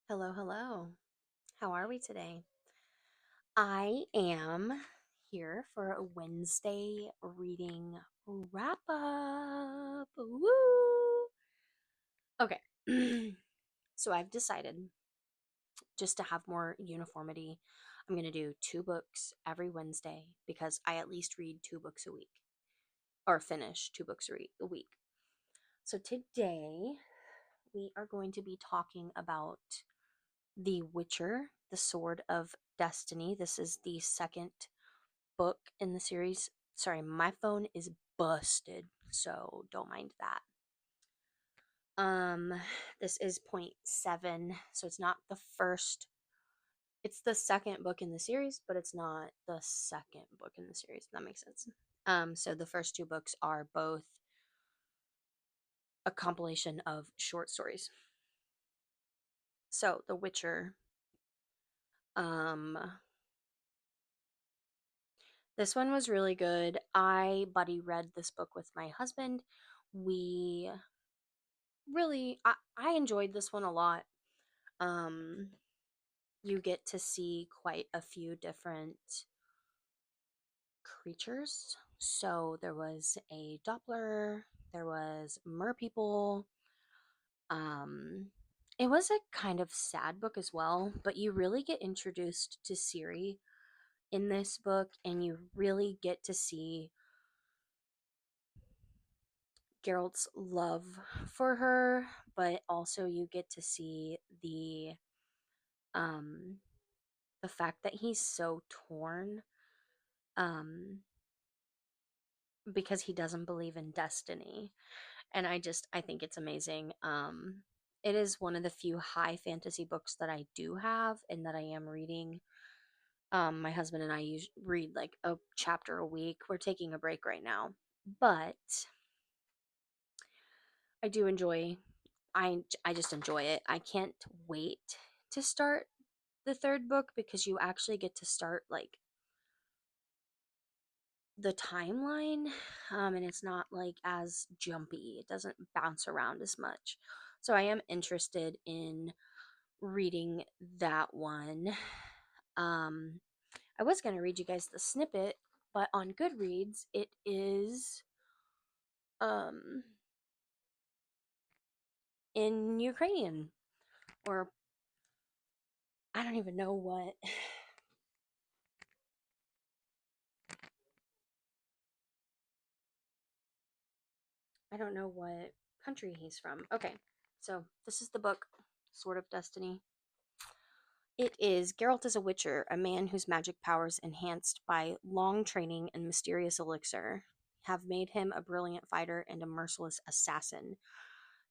Hello, hello. How are we today? I am here for a Wednesday reading wrap up. Woo! Okay. So I've decided just to have more uniformity, I'm going to do two books every Wednesday because I at least read two books a week or finish two books a week. So today we are going to be talking about The Witcher, The Sword of Destiny. This is the second book in the series. Sorry, my phone is busted, so don't mind that. Um, this is point 7, so it's not the first. It's the second book in the series, but it's not the second book in the series. If that makes sense. So the first two books are both a compilation of short stories. So, The Witcher. Um, This one was really good. I buddy read this book with my husband. We I enjoyed this one a lot. Um you get to see quite a few different creatures. So there was a Doppler, there was mer people. Um it was a kind of sad book as well, but you really get introduced to Ciri in this book and you really get to see Geralt's love for her, but also you get to see um the fact that he's so torn um because he doesn't believe in destiny. And I think it's amazing. It is one of the few high fantasy books that I do have and that I am reading. My husband and I read like a chapter a week. We're taking a break right now, but I do enjoy I just enjoy it. I can't wait to start the third book because you actually get to start like the timeline, and it's not like as jumpy. It doesn't bounce around as much. So I am interested in reading that one. Um I was going to read you guys the snippet, but on Goodreads it is um in Ukrainian, or I don't even know what. I don't know what country he's from. Okay, so this is the book, Sword of Destiny. It is Geralt is a Witcher, a man whose magic powers, enhanced by long training and mysterious elixir, have made him a brilliant fighter and a merciless assassin.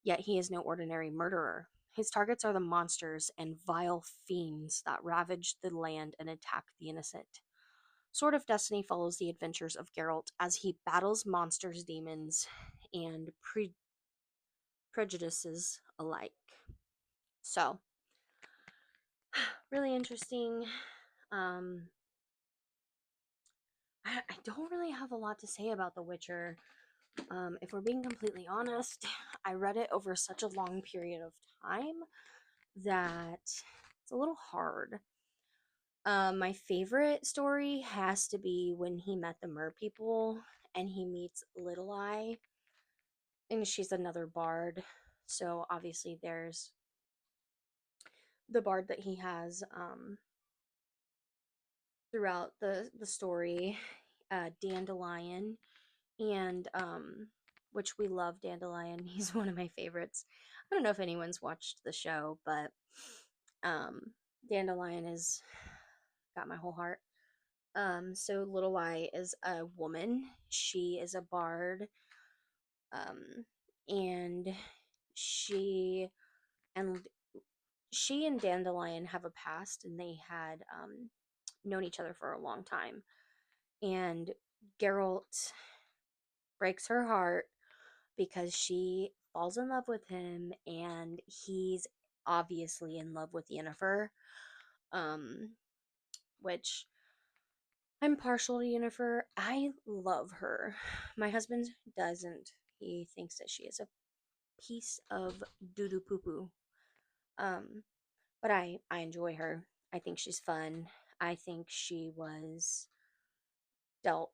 Yet he is no ordinary murderer. His targets are the monsters and vile fiends that ravage the land and attack the innocent. Sword of Destiny follows the adventures of Geralt as he battles monsters, demons, and prejudices alike. So, really interesting. Um, I don't really have a lot to say about The Witcher. If we're being completely honest, I read it over such a long period of time that it's a little hard. My favorite story has to be when he met the Mer people and he meets Little Eye, and she's another bard. So obviously, there's the bard that he has throughout the story, Dandelion, and which we love Dandelion. He's one of my favorites. I don't know if anyone's watched the show, but um, Dandelion is got my whole heart. So Little Eye is a woman. She is a bard, um, and she and she and Dandelion have a past, and they had known each other for a long time. And Geralt breaks her heart because she falls in love with him, and he's obviously in love with Yennefer, um, which I'm partial to Yennefer. I love her. My husband doesn't. He thinks that she is a piece of doo doo poo poo. Um, but I enjoy her. I think she's fun. I think she was dealt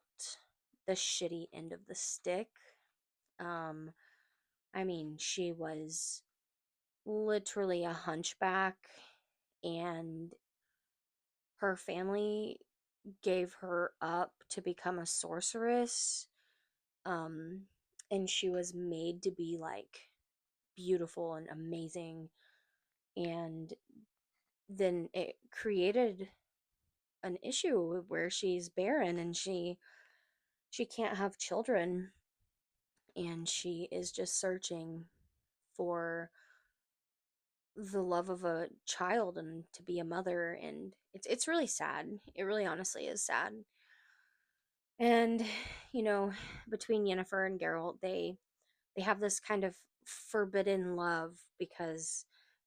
the shitty end of the stick. Um, I mean, she was literally a hunchback, and her family gave her up to become a sorceress. Um, and she was made to be like beautiful and amazing. And then it created an issue where she's barren and she can't have children, and she is just searching for the love of a child and to be a mother, and it's really sad. It really honestly is sad. And you know, between Yennefer and Geralt, they have this kind of forbidden love because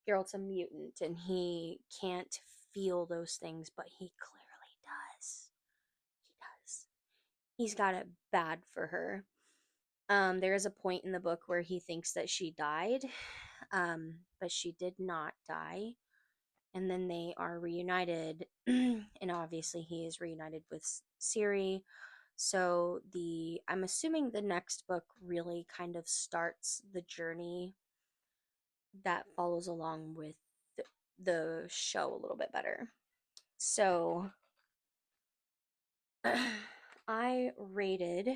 Geralt's a mutant and he can't feel those things, but he clearly does. He does. He's got it bad for her. There is a point in the book where he thinks that she died, but she did not die. And then they are reunited, and obviously he is reunited with Ciri. So I'm assuming the next book really kind of starts the journey that follows along with the show a little bit better. So I rated,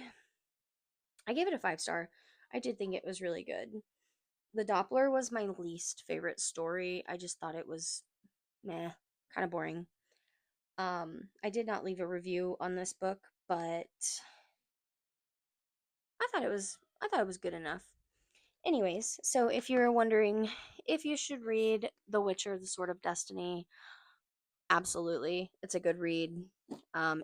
I gave it a 5 star. I did think it was really good. The Doppler was my least favorite story. I just thought it was meh, kind of boring. I did not leave a review on this book, but I thought it was good enough. Anyways, so if you're wondering if you should read The Witcher: The Sword of Destiny, absolutely, it's a good read.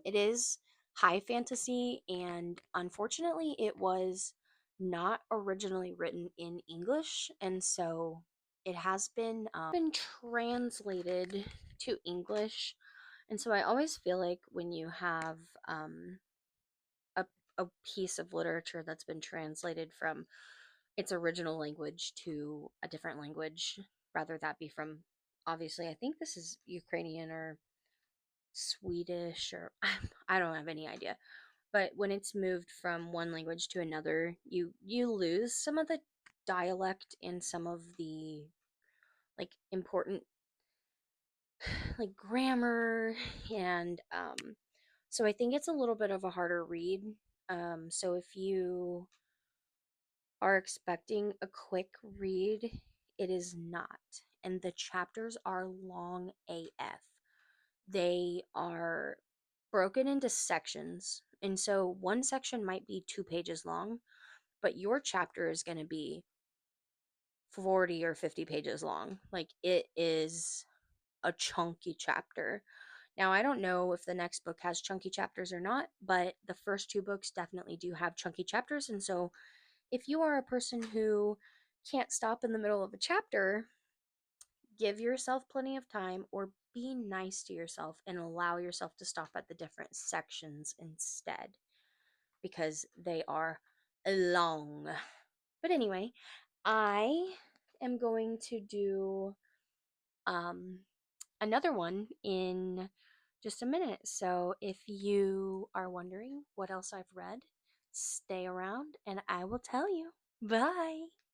It is high fantasy, and unfortunately, it was not originally written in English, and so it has been translated to English. And so I always feel like when you have a, a piece of literature that's been translated from its original language to a different language, rather that be from, obviously, I think this is Ukrainian or Swedish, or I don't have any idea. But when it's moved from one language to another, you lose some of the dialect and some of the like important like grammar, and so I think it's a little bit of a harder read. So if you are expecting a quick read, it is not. And the chapters are long AF. They are broken into sections. And so one section might be 2 pages long, but your chapter is going to be 40 or 50 pages long. Like, it is a chunky chapter. Now, I don't know if the next book has chunky chapters or not, but the first 2 books definitely do have chunky chapters. And so if you are a person who can't stop in the middle of a chapter, give yourself plenty of time, or be nice to yourself and allow yourself to stop at the different sections instead, because they are long. But anyway, I am going to do um, another one in just a minute. So if you are wondering what else I've read, stay around and I will tell you. Bye.